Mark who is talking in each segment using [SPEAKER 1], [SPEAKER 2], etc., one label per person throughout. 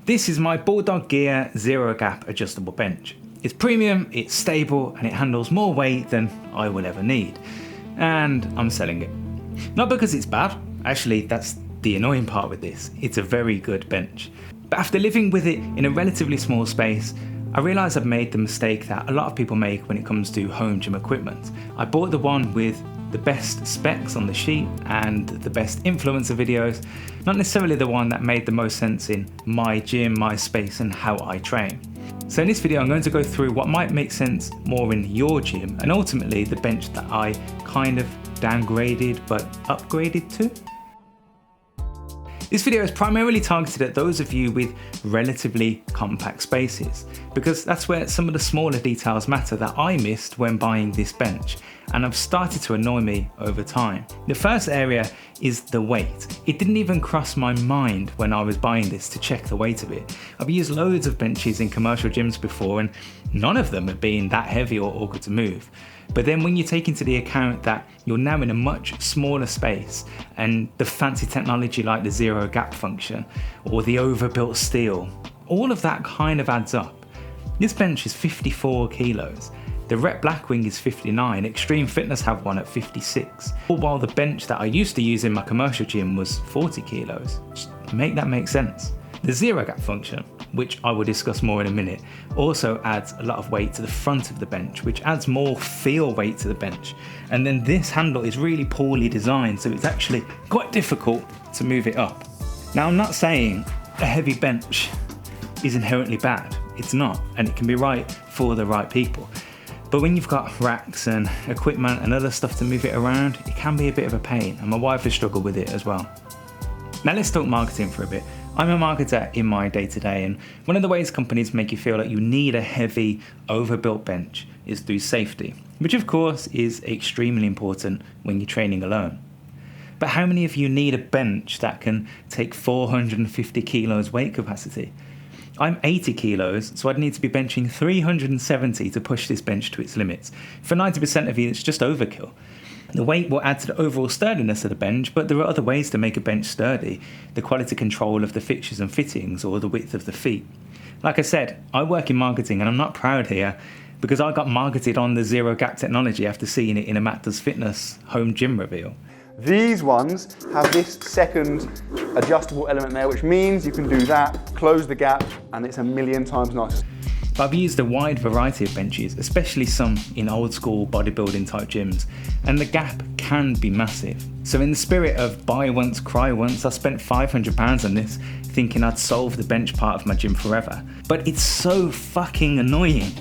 [SPEAKER 1] This is my Bulldog Gear Zero Gap Adjustable Bench. It's premium, it's stable, and it handles more weight than I will ever need. And I'm selling it. Not because it's bad, actually that's the annoying part with this. It's a very good bench. But after living with it in a relatively small space, I realised I've made the mistake that a lot of people make when it comes to home gym equipment. I bought the one with the best specs on the sheet and the best influencer videos, not necessarily the one that made the most sense in my gym, my space, and how I train. So in this video I'm going to go through what might make sense more in your gym and ultimately the bench that I kind of downgraded but upgraded to. This video is primarily targeted at those of you with relatively compact spaces, because that's where some of the smaller details matter that I missed when buying this bench, and have started to annoy me over time. The first area is the weight. It didn't even cross my mind when I was buying this to check the weight of it. I've used loads of benches in commercial gyms before and none of them have been that heavy or awkward to move. But then when you take into the account that you're now in a much smaller space and the fancy technology like the zero gap function or the overbuilt steel, all of that kind of adds up. This bench is 54 kilos. The Rep Blackwing is 59, Extreme Fitness have one at 56, all while the bench that I used to use in my commercial gym was 40 kilos. Just make that make sense. The zero gap function, which I will discuss more in a minute, also adds a lot of weight to the front of the bench, which adds more feel weight to the bench. And then this handle is really poorly designed, so it's actually quite difficult to move it up. Now I'm not saying a heavy bench is inherently bad, it's not, and it can be right for the right people. But when you've got racks and equipment and other stuff to move it around, it can be a bit of a pain, and my wife has struggled with it as well. Now let's talk marketing for a bit. I'm a marketer in my day-to-day, and one of the ways companies make you feel like you need a heavy, overbuilt bench is through safety, which of course is extremely important when you're training alone. But how many of you need a bench that can take 450 kilos weight capacity? I'm 80 kilos, so I'd need to be benching 370 to push this bench to its limits. For 90% of you, it's just overkill. The weight will add to the overall sturdiness of the bench, but there are other ways to make a bench sturdy. The quality control of the fixtures and fittings, or the width of the feet. Like I said, I work in marketing and I'm not proud here because I got marketed on the zero gap technology after seeing it in a Matt Does Fitness home gym reveal.
[SPEAKER 2] These ones have this second adjustable element there, which means you can do that, close the gap, and it's a million times nicer.
[SPEAKER 1] I've used a wide variety of benches, especially some in old school bodybuilding type gyms, and the gap can be massive. So in the spirit of buy once, cry once, I spent £500 on this, thinking I'd solve the bench part of my gym forever. But it's so fucking annoying,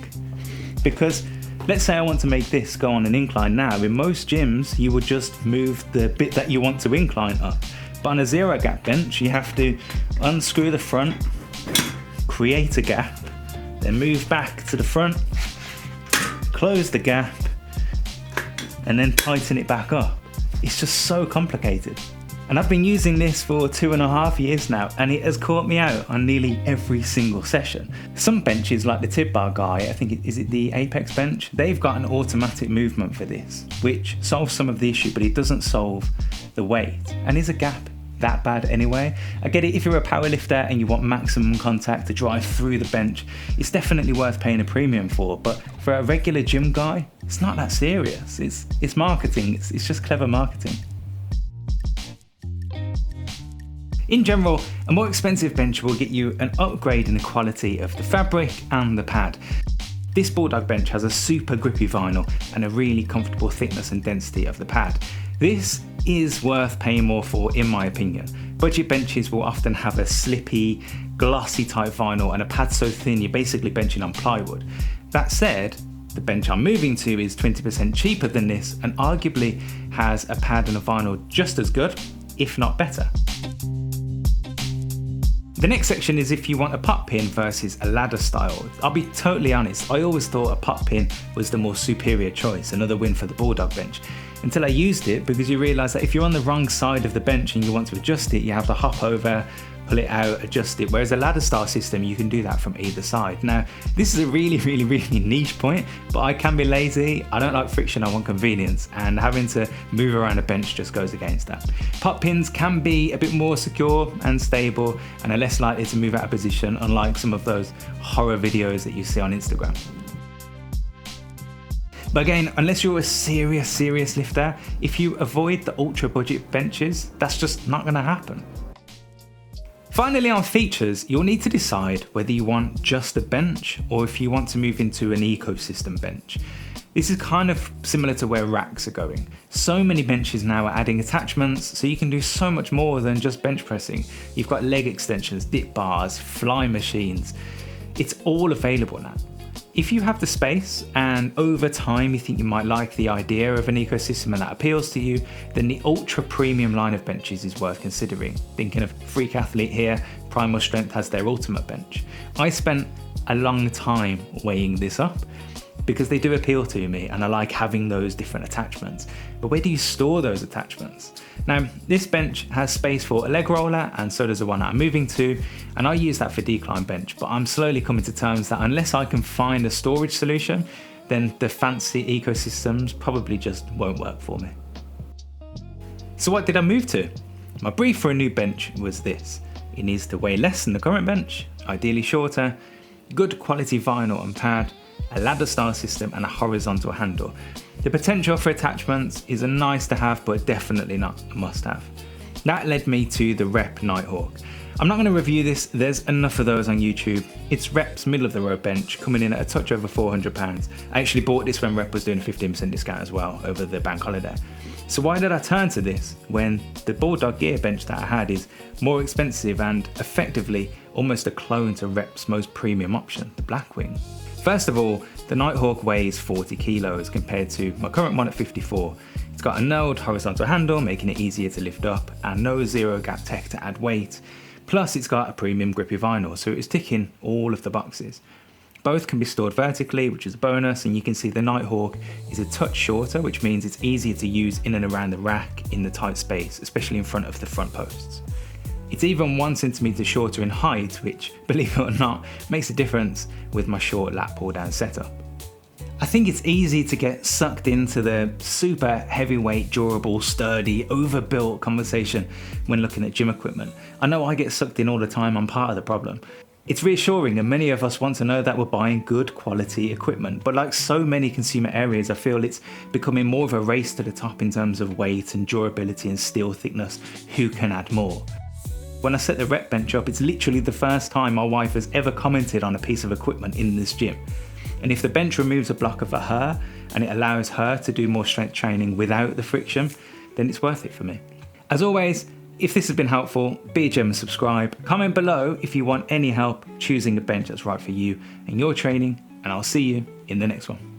[SPEAKER 1] because let's say I want to make this go on an incline now. In most gyms, you would just move the bit that you want to incline up. But on a zero gap bench, you have to unscrew the front, create a gap, then move back to the front, close the gap, and then tighten it back up. It's just so complicated. And I've been using this for 2.5 years now, and it has caught me out on nearly every single session. Some benches, like the Tib Bar guy, I think is it the Apex bench, they've got an automatic movement for this, which solves some of the issue, but it doesn't solve the weight. And is a gap that bad anyway? I get it, if you're a powerlifter and you want maximum contact to drive through the bench, it's definitely worth paying a premium for, but for a regular gym guy, it's not that serious. It's marketing, it's just clever marketing. In general, a more expensive bench will get you an upgrade in the quality of the fabric and the pad. This Bulldog bench has a super grippy vinyl and a really comfortable thickness and density of the pad. This is worth paying more for, in my opinion. Budget benches will often have a slippy, glossy type vinyl and a pad so thin you're basically benching on plywood. That said, the bench I'm moving to is 20% cheaper than this and arguably has a pad and a vinyl just as good, if not better. The next section is if you want a pot pin versus a ladder style. I'll be totally honest, I always thought a pot pin was the more superior choice, another win for the Bulldog bench, until I used it, because you realise that if you're on the wrong side of the bench and you want to adjust it, you have to hop over, pull it out, adjust it, whereas a ladder style system, you can do that from either side. Now, this is a really niche point, but I can be lazy. I don't like friction, I want convenience, and having to move around a bench just goes against that. Pop pins can be a bit more secure and stable and are less likely to move out of position, unlike some of those horror videos that you see on Instagram. But again, unless you're a serious lifter, if you avoid the ultra budget benches, that's just not gonna happen. Finally, on features, you'll need to decide whether you want just a bench or if you want to move into an ecosystem bench. This is kind of similar to where racks are going. So many benches now are adding attachments, so you can do so much more than just bench pressing. You've got leg extensions, dip bars, fly machines. It's all available now. If you have the space and over time you think you might like the idea of an ecosystem and that appeals to you, then the ultra premium line of benches is worth considering. Thinking of Freak Athlete here, Primal Strength has their ultimate bench. I spent a long time weighing this up because they do appeal to me and I like having those different attachments. But where do you store those attachments? Now, this bench has space for a leg roller and so does the one that I'm moving to, and I use that for decline bench, but I'm slowly coming to terms that unless I can find a storage solution, then the fancy ecosystems probably just won't work for me. So what did I move to? My brief for a new bench was this. It needs to weigh less than the current bench, ideally shorter, good quality vinyl and pad, a ladder style system and a horizontal handle. The potential for attachments is a nice to have, but definitely not a must have. That led me to the Rep Nighthawk. I'm not going to review this, there's enough of those on YouTube. It's Rep's middle of the road bench, coming in at a touch over £400. I actually bought this when Rep was doing a 15% discount as well over the bank holiday. So why did I turn to this when the Bulldog Gear bench that I had is more expensive and effectively almost a clone to Rep's most premium option, the Blackwing? First of all, the Nighthawk weighs 40 kilos compared to my current one at 54. It's got a knurled horizontal handle, making it easier to lift up, and no zero gap tech to add weight. Plus it's got a premium grippy vinyl, so it's ticking all of the boxes. Both can be stored vertically, which is a bonus, and you can see the Nighthawk is a touch shorter, which means it's easier to use in and around the rack in the tight space, especially in front of the front posts. It's even 1 centimeter shorter in height, which, believe it or not, makes a difference with my short lat pull down setup. I think it's easy to get sucked into the super heavyweight, durable, sturdy, overbuilt conversation when looking at gym equipment. I know I get sucked in all the time, I'm part of the problem. It's reassuring and many of us want to know that we're buying good quality equipment, but like so many consumer areas, I feel it's becoming more of a race to the top in terms of weight and durability and steel thickness, who can add more. When I set the Rep bench up, it's literally the first time my wife has ever commented on a piece of equipment in this gym. And if the bench removes a blocker for her and it allows her to do more strength training without the friction, then it's worth it for me. As always, if this has been helpful, be a gem and subscribe. Comment below if you want any help choosing a bench that's right for you and your training, and I'll see you in the next one.